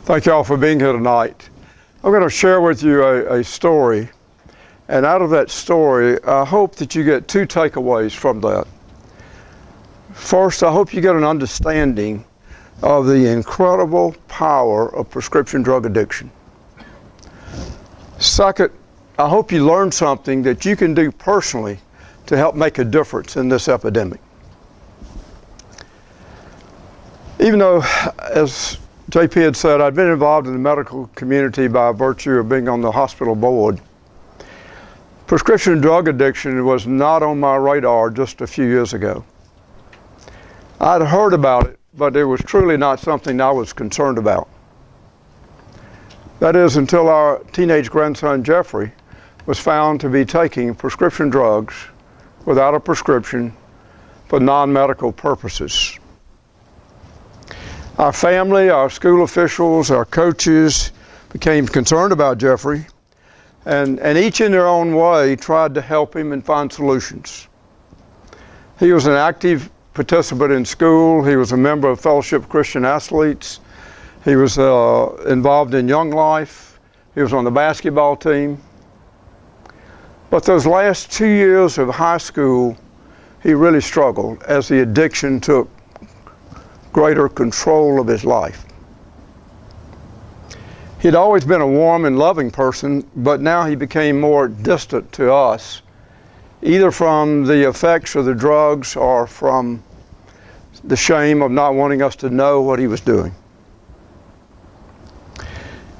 Thank you all for being here tonight. I'm going to share with you a story, and out of that story, I hope that you get two takeaways from that. First, I hope you get an understanding of the incredible power of prescription drug addiction. Second, I hope you learn something that you can do personally to help make a difference in this epidemic. Even though, as JP had said, I'd been involved in the medical community by virtue of being on the hospital board, prescription drug addiction was not on my radar just a few years ago. I'd heard about it, but it was truly not something I was concerned about. That is, until our teenage grandson, Jeffrey, was found to be taking prescription drugs without a prescription for non-medical purposes. Our family, our school officials, our coaches became concerned about Jeffrey, and each in their own way tried to help him and find solutions. He was an active participant in school. He was a member of Fellowship of Christian Athletes. He was involved in Young Life. He was on the basketball team. But those last 2 years of high school, he really struggled as the addiction took greater control of his life. He'd always been a warm and loving person, but now he became more distant to us, either from the effects of the drugs or from the shame of not wanting us to know what he was doing.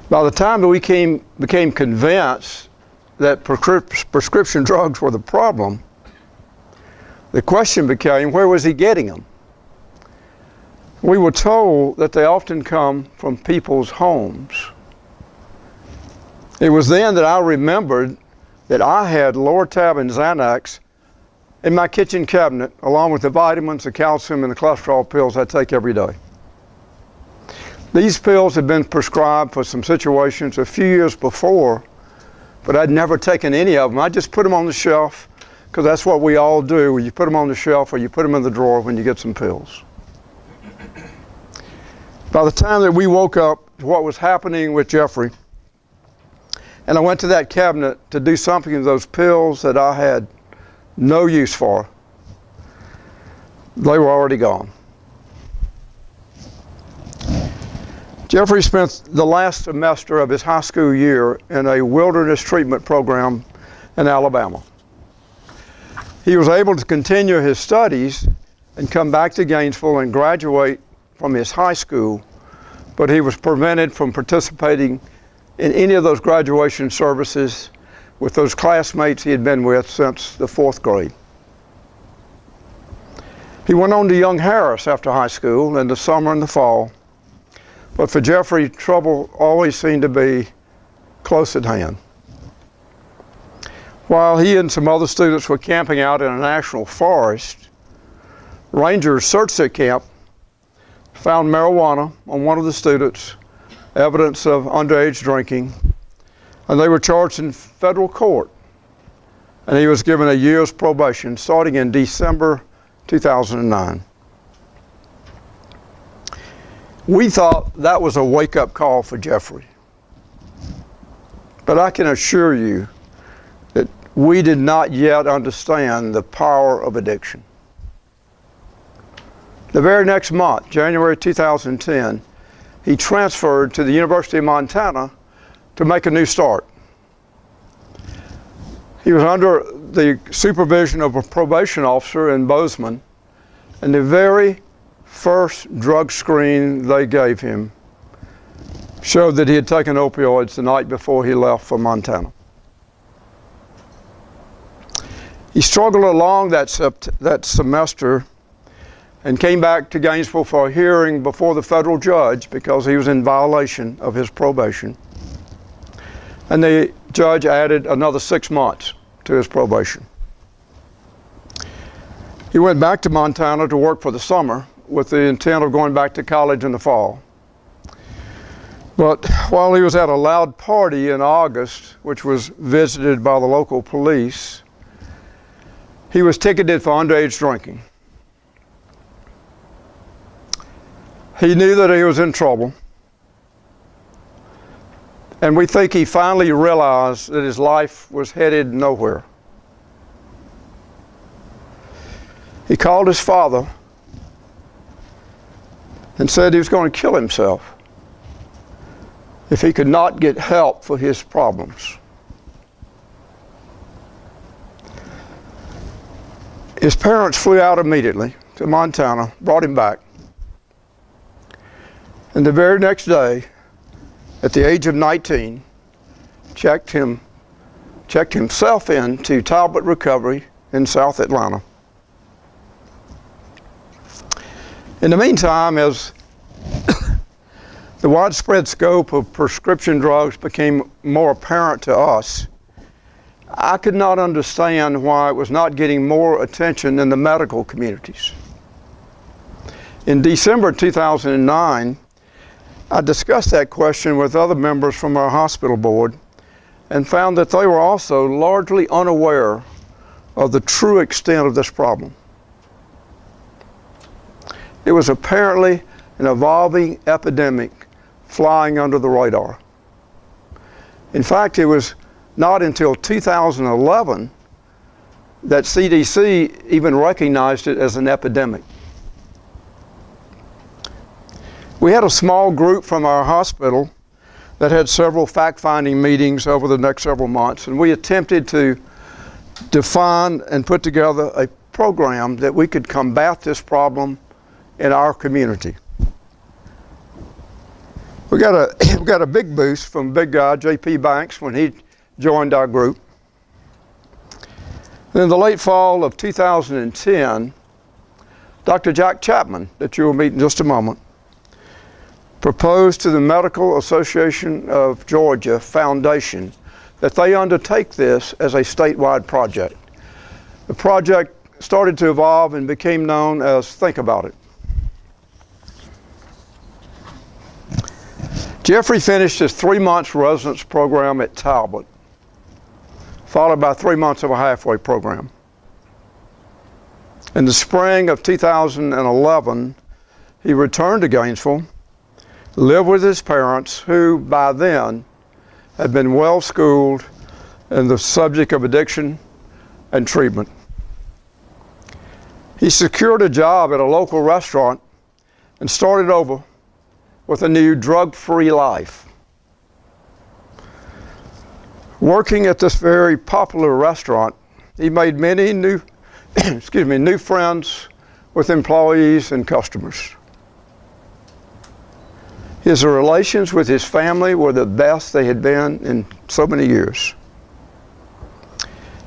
By the time that we became convinced that prescription drugs were the problem, the question became, where was he getting them? We were told that they often come from people's homes. It was then that I remembered that I had Lortab and Xanax in my kitchen cabinet, along with the vitamins, the calcium, and the cholesterol pills I take every day. These pills had been prescribed for some situations a few years before, but I'd never taken any of them. I just put them on the shelf, because that's what we all do. You put them on the shelf or you put them in the drawer when you get some pills. By the time that we woke up to what was happening with Jeffrey, and I went to that cabinet to do something with those pills that I had no use for, they were already gone. Jeffrey spent the last semester of his high school year in a wilderness treatment program in Alabama. He was able to continue his studies and come back to Gainesville and graduate from his high school, but he was prevented from participating in any of those graduation services with those classmates he had been with since the 4th grade. He went on to Young Harris after high school in the summer and the fall, but for Jeffrey, trouble always seemed to be close at hand. While he and some other students were camping out in a national forest, rangers searched the camp, found marijuana on one of the students, evidence of underage drinking, and they were charged in federal court. And he was given a year's probation starting in December 2009. We thought that was a wake-up call for Jeffrey. But I can assure you that we did not yet understand the power of addiction. The very next month, January 2010, he transferred to the University of Montana to make a new start. He was under the supervision of a probation officer in Bozeman, and the very first drug screen they gave him showed that he had taken opioids the night before he left for Montana. He struggled along that semester and came back to Gainesville for a hearing before the federal judge because he was in violation of his probation. And the judge added another 6 months to his probation. He went back to Montana to work for the summer with the intent of going back to college in the fall. But while he was at a loud party in August, which was visited by the local police, he was ticketed for underage drinking. He knew that he was in trouble, And we think he finally realized that his life was headed nowhere. He called his father and said he was going to kill himself if he could not get help for his problems. His parents flew out immediately to Montana, brought him back. And the very next day, at the age of 19, checked himself into Talbot Recovery in South Atlanta. In the meantime, as the widespread scope of prescription drugs became more apparent to us, I could not understand why it was not getting more attention in the medical communities. In December 2009, I discussed that question with other members from our hospital board and found that they were also largely unaware of the true extent of this problem. It was apparently an evolving epidemic flying under the radar. In fact, it was not until 2011 that CDC even recognized it as an epidemic. We had a small group from our hospital that had several fact-finding meetings over the next several months, and we attempted to define and put together a program that we could combat this problem in our community. We got a big boost from big guy J.P. Banks when he joined our group. And in the late fall of 2010, Dr. Jack Chapman, that you will meet in just a moment, proposed to the Medical Association of Georgia Foundation that they undertake this as a statewide project. The project started to evolve and became known as Think About It. Jeffrey finished his 3-month residence program at Talbot, followed by 3 months of a halfway program. In the spring of 2011, he returned to Gainesville, lived with his parents, who by then had been well schooled in the subject of addiction and treatment. He secured a job at a local restaurant and started over with a new drug-free life. Working at this very popular restaurant, he made many new friends with employees and customers. His relations with his family were the best they had been in so many years.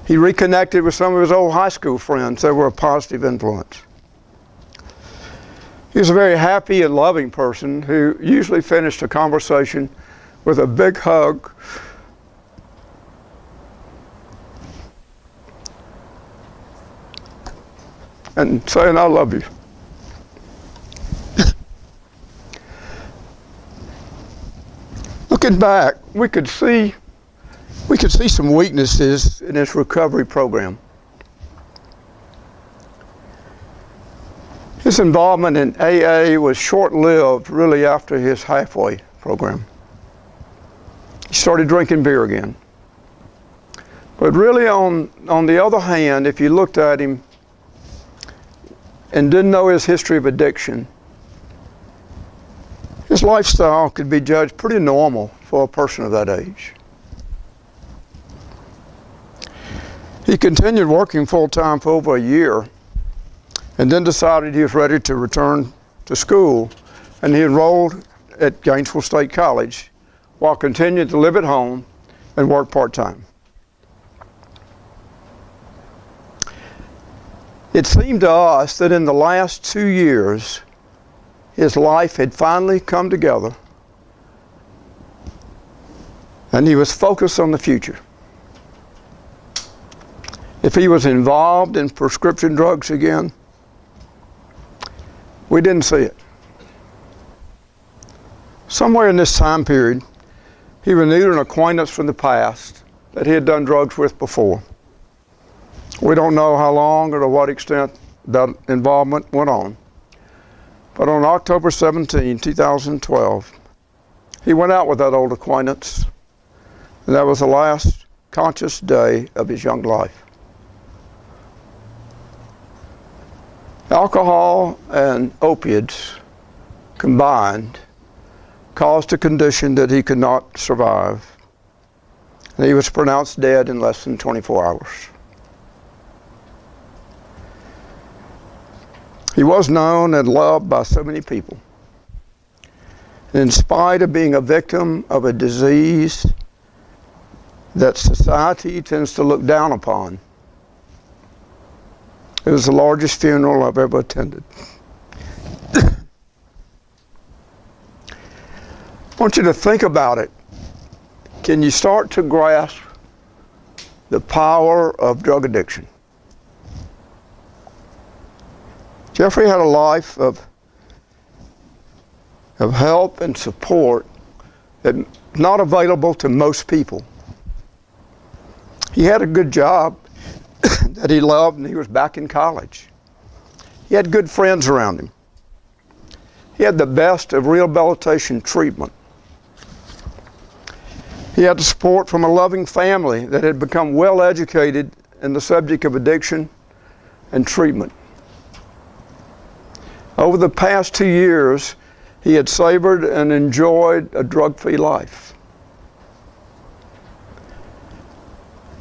He reconnected with some of his old high school friends that were a positive influence. He was a very happy and loving person who usually finished a conversation with a big hug and saying, "I love you." Looking back, we could see some weaknesses in his recovery program. His involvement in AA was short-lived really after his halfway program. He started drinking beer again. But really on the other hand, if you looked at him and didn't know his history of addiction, his lifestyle could be judged pretty normal for a person of that age. He continued working full-time for over a year and then decided he was ready to return to school, and he enrolled at Gainesville State College while continuing to live at home and work part-time. It seemed to us that in the last 2 years, his life had finally come together and he was focused on the future. If he was involved in prescription drugs again, we didn't see it. Somewhere in this time period, he renewed an acquaintance from the past that he had done drugs with before. We don't know how long or to what extent that involvement went on. But on October 17, 2012, he went out with that old acquaintance And that was the last conscious day of his young life. Alcohol and opiates combined caused a condition that he could not survive. And he was pronounced dead in less than 24 hours. He was known and loved by so many people. In spite of being a victim of a disease that society tends to look down upon, it was the largest funeral I've ever attended. I want you to think about it. Can you start to grasp the power of drug addiction? Jeffrey had a life of help and support that's not available to most people. He had a good job that he loved, and he was back in college. He had good friends around him. He had the best of rehabilitation treatment. He had the support from a loving family that had become well educated in the subject of addiction and treatment. Over the past 2 years, he had savored and enjoyed a drug-free life.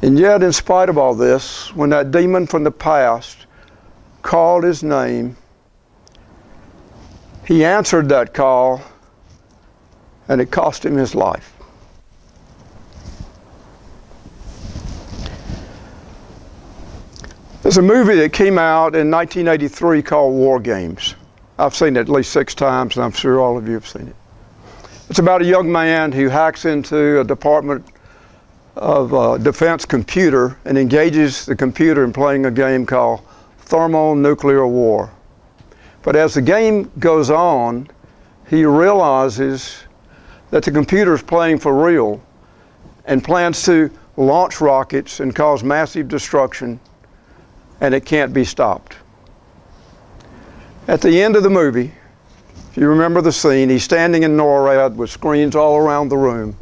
And yet, in spite of all this, when that demon from the past called his name, he answered that call, and it cost him his life. There's a movie that came out in 1983 called War Games. I've seen it at least 6 times, and I'm sure all of you have seen it. It's about a young man who hacks into a Department of Defense computer and engages the computer in playing a game called thermonuclear war. But as the game goes on, he realizes that the computer is playing for real and plans to launch rockets and cause massive destruction, and it can't be stopped. At the end of the movie, if you remember the scene, he's standing in NORAD with screens all around the room,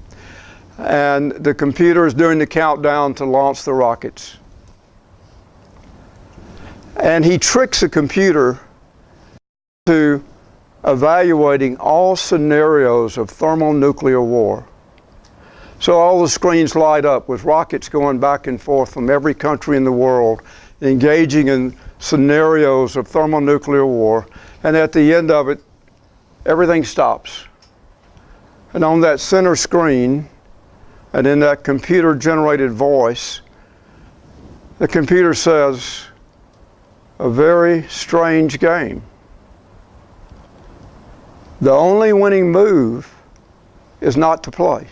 and the computer is doing the countdown to launch the rockets. And he tricks the computer to evaluating all scenarios of thermonuclear war. So all the screens light up with rockets going back and forth from every country in the world, engaging in scenarios of thermonuclear war. And at the end of it, everything stops. And on that center screen, and in that computer-generated voice, the computer says, "A very strange game. The only winning move is not to play.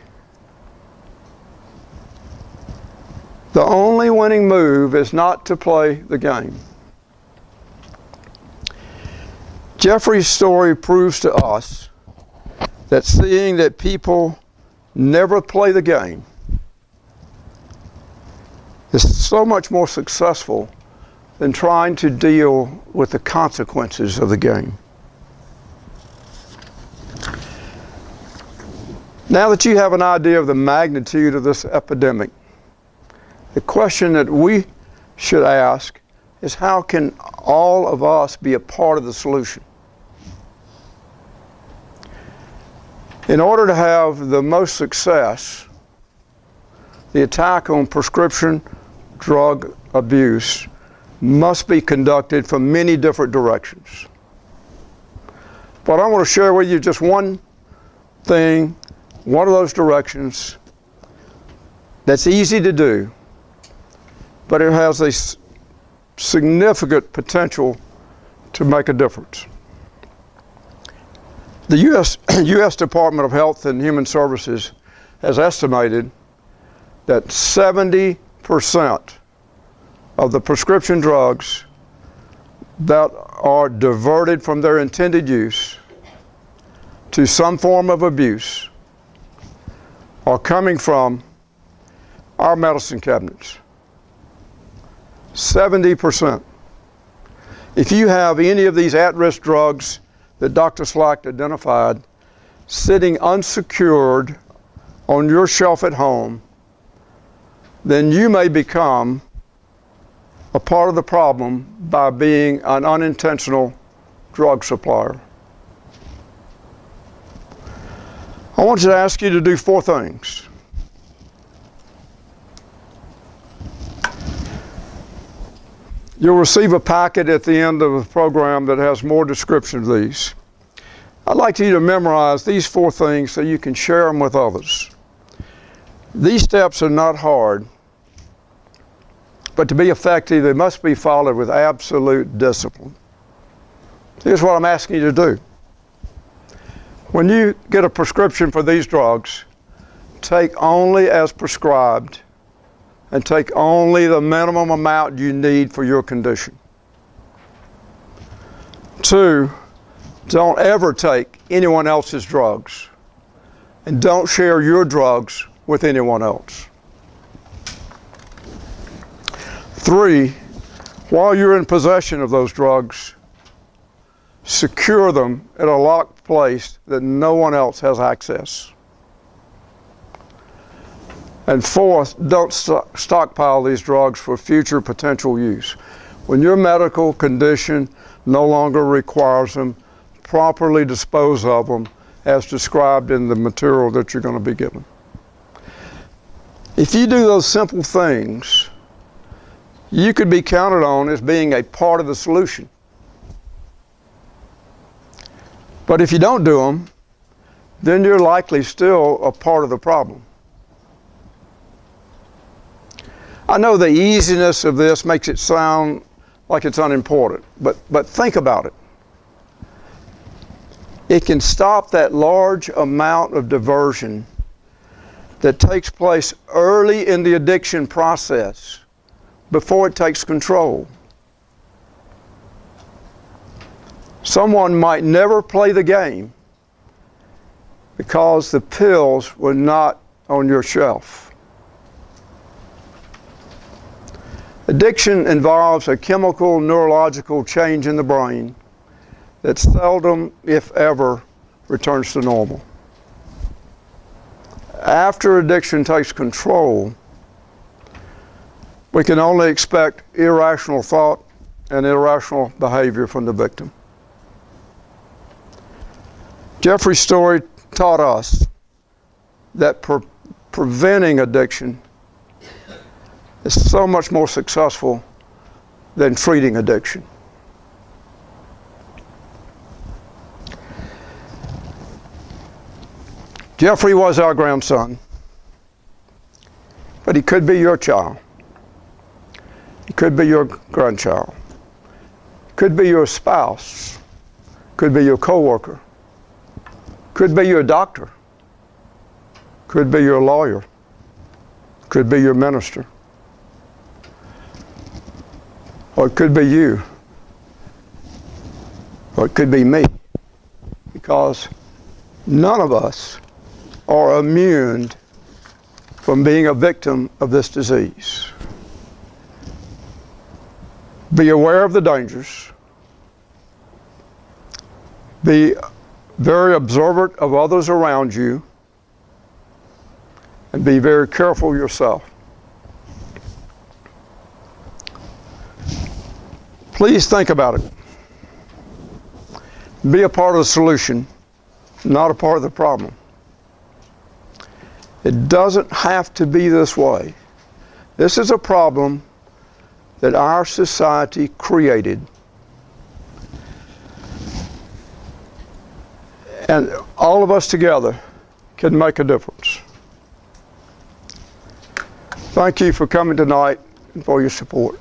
The only winning move is not to play the game." Jeffrey's story proves to us that seeing that people never play the game is so much more successful than trying to deal with the consequences of the game. Now that you have an idea of the magnitude of this epidemic, the question that we should ask is, how can all of us be a part of the solution? In order to have the most success, the attack on prescription drug abuse must be conducted from many different directions. But I want to share with you just one thing, one of those directions that's easy to do, but it has a significant potential to make a difference. The U.S. Department of Health and Human Services has estimated that 70% of the prescription drugs that are diverted from their intended use to some form of abuse are coming from our medicine cabinets. 70%. If you have any of these at-risk drugs that Dr. Slack identified sitting unsecured on your shelf at home, then you may become a part of the problem by being an unintentional drug supplier. I want you to ask you to do 4 things. You'll receive a packet at the end of the program that has more description of these. I'd like you to memorize these 4 things so you can share them with others. These steps are not hard, but to be effective, they must be followed with absolute discipline. Here's what I'm asking you to do. When you get a prescription for these drugs, take only as prescribed and take only the minimum amount you need for your condition. 2, don't ever take anyone else's drugs, and don't share your drugs with anyone else. 3, while you're in possession of those drugs, secure them at a locked place that no one else has access. And 4th, don't stockpile these drugs for future potential use. When your medical condition no longer requires them, properly dispose of them as described in the material that you're going to be given. If you do those simple things, you could be counted on as being a part of the solution. But if you don't do them, then you're likely still a part of the problem. I know the easiness of this makes it sound like it's unimportant, but think about it. It can stop that large amount of diversion that takes place early in the addiction process before it takes control. Someone might never play the game because the pills were not on your shelf. Addiction involves a chemical neurological change in the brain that seldom, if ever, returns to normal. After addiction takes control, we can only expect irrational thought and irrational behavior from the victim. Jeffrey's story taught us that preventing addiction is so much more successful than treating addiction. Jeffrey was our grandson, but he could be your child. He could be your grandchild. Could be your spouse. Could be your coworker. Could be your doctor. Could be your lawyer. Could be your minister. Or it could be you. Or it could be me. Because none of us are immune from being a victim of this disease. Be aware of the dangers. Be very observant of others around you. And be very careful yourself. Please think about it. Be a part of the solution, not a part of the problem. It doesn't have to be this way. This is a problem that our society created. And all of us together can make a difference. Thank you for coming tonight and for your support.